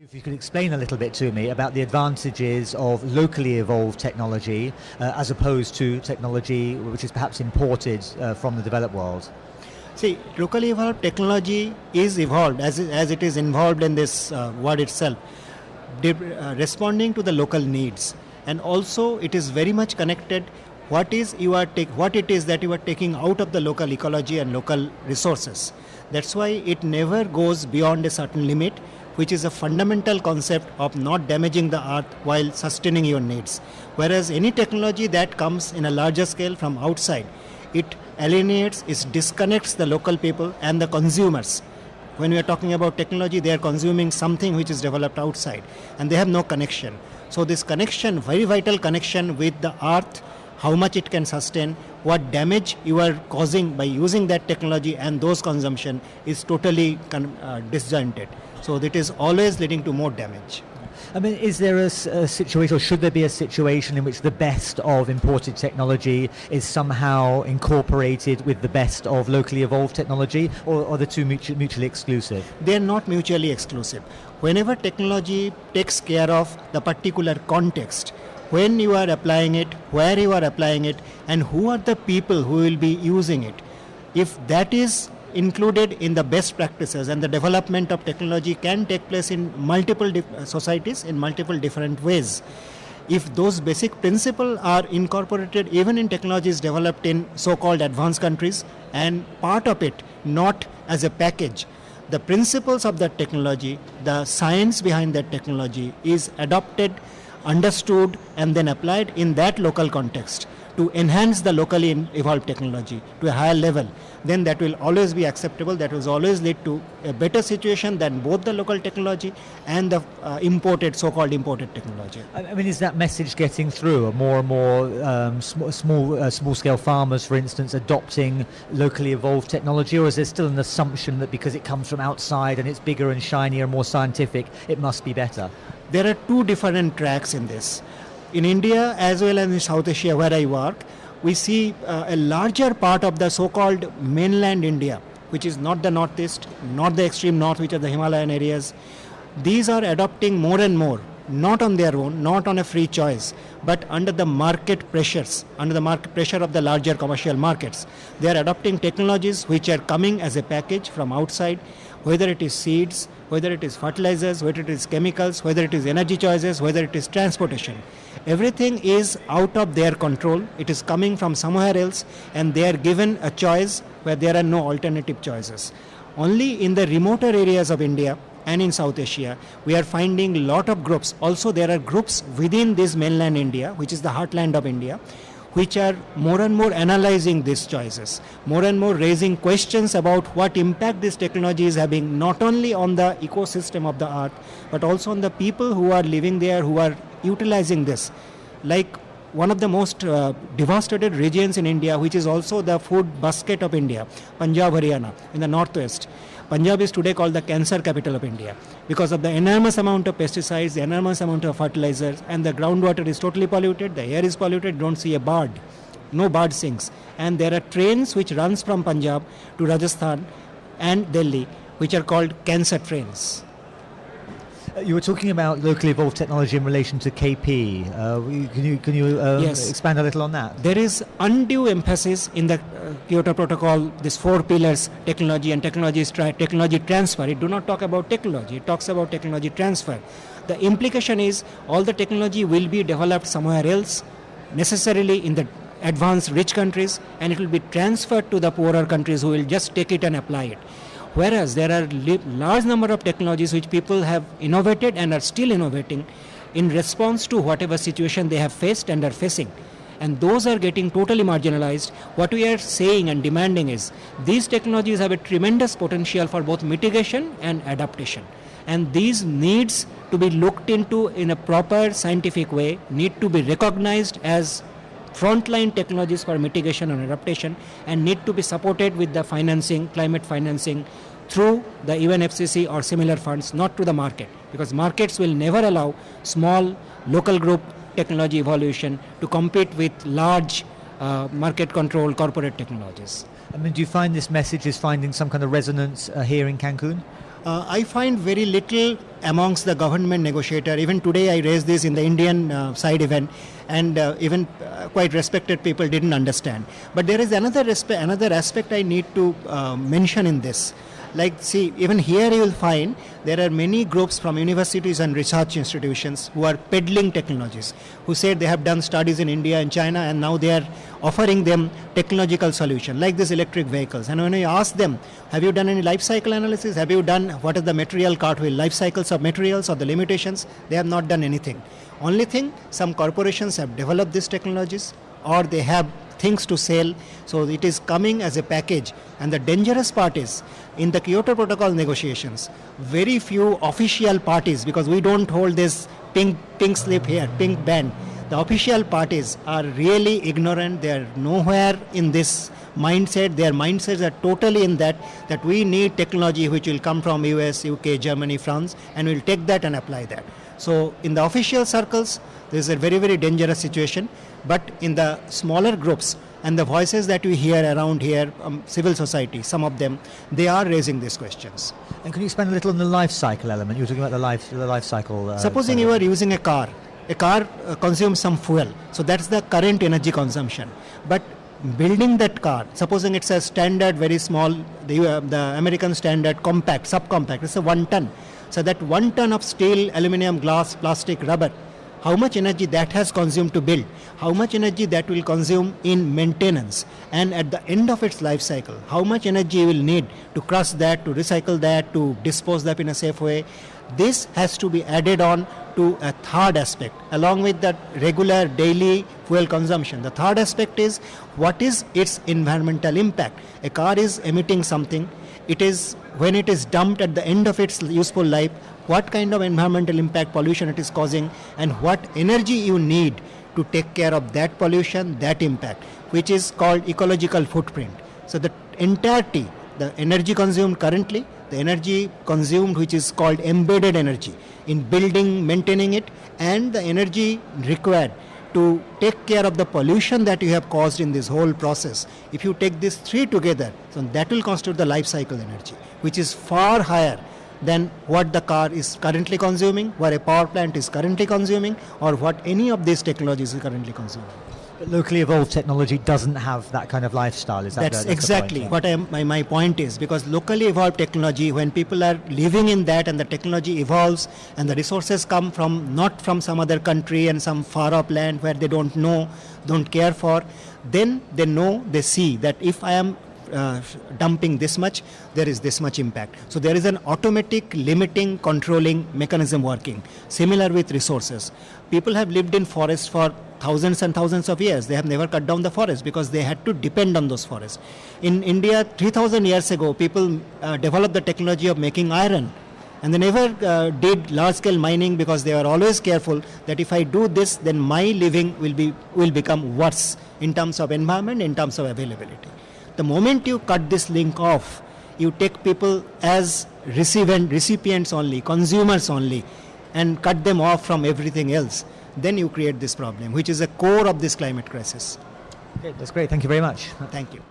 If you could explain a little bit to me about the advantages of locally evolved technology as opposed to technology which is perhaps imported from the developed world. See, locally evolved technology is evolved as it is involved in this word itself, responding to the local needs, and also it is very much connected what it is that you are taking out of the local ecology and local resources. That's why it never goes beyond a certain limit, which is a fundamental concept of not damaging the earth while sustaining your needs. Whereas any technology that comes in a larger scale from outside, it alienates, it disconnects the local people and the consumers. When we are talking about technology, they are consuming something which is developed outside and they have no connection. So this connection, very vital connection with the earth, how much it can sustain, what damage you are causing by using that technology and those consumption is totally disjointed. So that is always leading to more damage. I mean, is there a situation, or should there be a situation in which the best of imported technology is somehow incorporated with the best of locally evolved technology, or are the two mutually exclusive? They are not mutually exclusive. Whenever technology takes care of the particular context, when you are applying it, where you are applying it, and who are the people who will be using it, if that is included in the best practices, and the development of technology can take place in multiple societies in multiple different ways. If those basic principles are incorporated even in technologies developed in so-called advanced countries, and part of it not as a package, the principles of that technology, the science behind that technology is adopted, understood, and then applied in that local context to enhance the locally evolved technology to a higher level, then that will always be acceptable. That will always lead to a better situation than both the local technology and the so-called imported technology. I mean, is that message getting through? Are more and more small-scale farmers, for instance, adopting locally evolved technology, or is there still an assumption that because it comes from outside and it's bigger and shinier and more scientific, it must be better? There are two different tracks in this. In India as well as in South Asia where I work, we see a larger part of the so-called mainland India, which is not the northeast, not the extreme north, which are the Himalayan areas. These are adopting more and more, not on their own, not on a free choice, but under the market pressures, under the market pressure of the larger commercial markets. They are adopting technologies which are coming as a package from outside, whether it is seeds, whether it is fertilizers, whether it is chemicals, whether it is energy choices, whether it is transportation. Everything is out of their control. It is coming from somewhere else, and they are given a choice where there are no alternative choices. Only in the remoter areas of India and in South Asia, we are finding a lot of groups. Also, there are groups within this mainland India, which is the heartland of India, which are more and more analyzing these choices, more and more raising questions about what impact this technology is having, not only on the ecosystem of the earth, but also on the people who are living there, who are utilizing this. Like one of the most devastated regions in India, which is also the food basket of India, Punjab, Haryana, in the northwest. Punjab is today called the cancer capital of India because of the enormous amount of pesticides, the enormous amount of fertilizers, and the groundwater is totally polluted, the air is polluted, don't see a bird, no bird sings. And there are trains which runs from Punjab to Rajasthan and Delhi, which are called cancer trains. You were talking about locally evolved technology in relation to KP. Can you Yes. expand a little on that? There is undue emphasis in the Kyoto Protocol, these 4 pillars, technology and technology transfer. It do not talk about technology, it talks about technology transfer. The implication is all the technology will be developed somewhere else, necessarily in the advanced rich countries, and it will be transferred to the poorer countries who will just take it and apply it. Whereas there are large number of technologies which people have innovated and are still innovating in response to whatever situation they have faced and are facing. And those are getting totally marginalized. What we are saying and demanding is these technologies have a tremendous potential for both mitigation and adaptation. And these needs to be looked into in a proper scientific way, need to be recognized as frontline technologies for mitigation and adaptation, and need to be supported with the financing, climate financing, through the UNFCCC or similar funds, not to the market, because markets will never allow small local group technology evolution to compete with large market control corporate technologies. I mean, do you find this message is finding some kind of resonance here in Cancun? I find very little amongst the government negotiator. Even today I raised this in the Indian side event, and even quite respected people didn't understand. But there is another aspect I need to mention in this. Like, see, even here you will find there are many groups from universities and research institutions who are peddling technologies, who said they have done studies in India and China, and now they are offering them technological solution like these electric vehicles. And when I ask them, have you done any life cycle analysis? Have you done what is the material cartwheel life cycles of materials or the limitations? They have not done anything. Only thing, some corporations have developed these technologies, or they have things to sell, so it is coming as a package. And the dangerous part is, in the Kyoto Protocol negotiations, very few official parties, because we don't hold this pink slip here, pink band, the official parties are really ignorant. They are nowhere in this mindset. Their mindsets are totally in that we need technology which will come from US, UK, Germany, France, and we'll take that and apply that. So in the official circles, this is a very, very dangerous situation. But in the smaller groups and the voices that we hear around here, civil society, some of them, they are raising these questions. And can you expand a little on the life cycle element? You were talking about the life cycle. Supposing you are using a car consumes some fuel. So that's the current energy consumption. But building that car, supposing it's a standard, very small, the American standard compact, subcompact, it's a 1 ton. So that 1 ton of steel, aluminum, glass, plastic, rubber, how much energy that has consumed to build, how much energy that will consume in maintenance, and at the end of its life cycle, how much energy you will need to crush that, to recycle that, to dispose that in a safe way. This has to be added on to a third aspect, along with that regular daily fuel consumption. The third aspect is, what is its environmental impact? A car is emitting something. It is, when it is dumped at the end of its useful life, what kind of environmental impact, pollution it is causing, and what energy you need to take care of that pollution, that impact, which is called ecological footprint. So the entirety, the energy consumed currently, the energy consumed which is called embedded energy in building, maintaining it, and the energy required to take care of the pollution that you have caused in this whole process. If you take these three together, so that will constitute the life cycle energy, which is far higher than what the car is currently consuming, what a power plant is currently consuming, or what any of these technologies is currently consuming. But locally evolved technology doesn't have that kind of lifestyle, is that that's the exactly point? what my point is, because locally evolved technology, when people are living in that and the technology evolves and the resources come from not from some other country and some far off land where they don't know, don't care for, then they know, they see that if I am dumping this much, there is this much impact. So there is an automatic limiting, controlling mechanism working. Similar with resources. People have lived in forests for thousands and thousands of years. They have never cut down the forest because they had to depend on those forests. In India, 3,000 years ago, people developed the technology of making iron. And they never did large-scale mining because they were always careful that if I do this, then my living will become worse in terms of environment, in terms of availability. The moment you cut this link off, you take people as recipients only, consumers only, and cut them off from everything else, then you create this problem, which is a core of this climate crisis. Okay, that's great. Thank you very much. Thank you.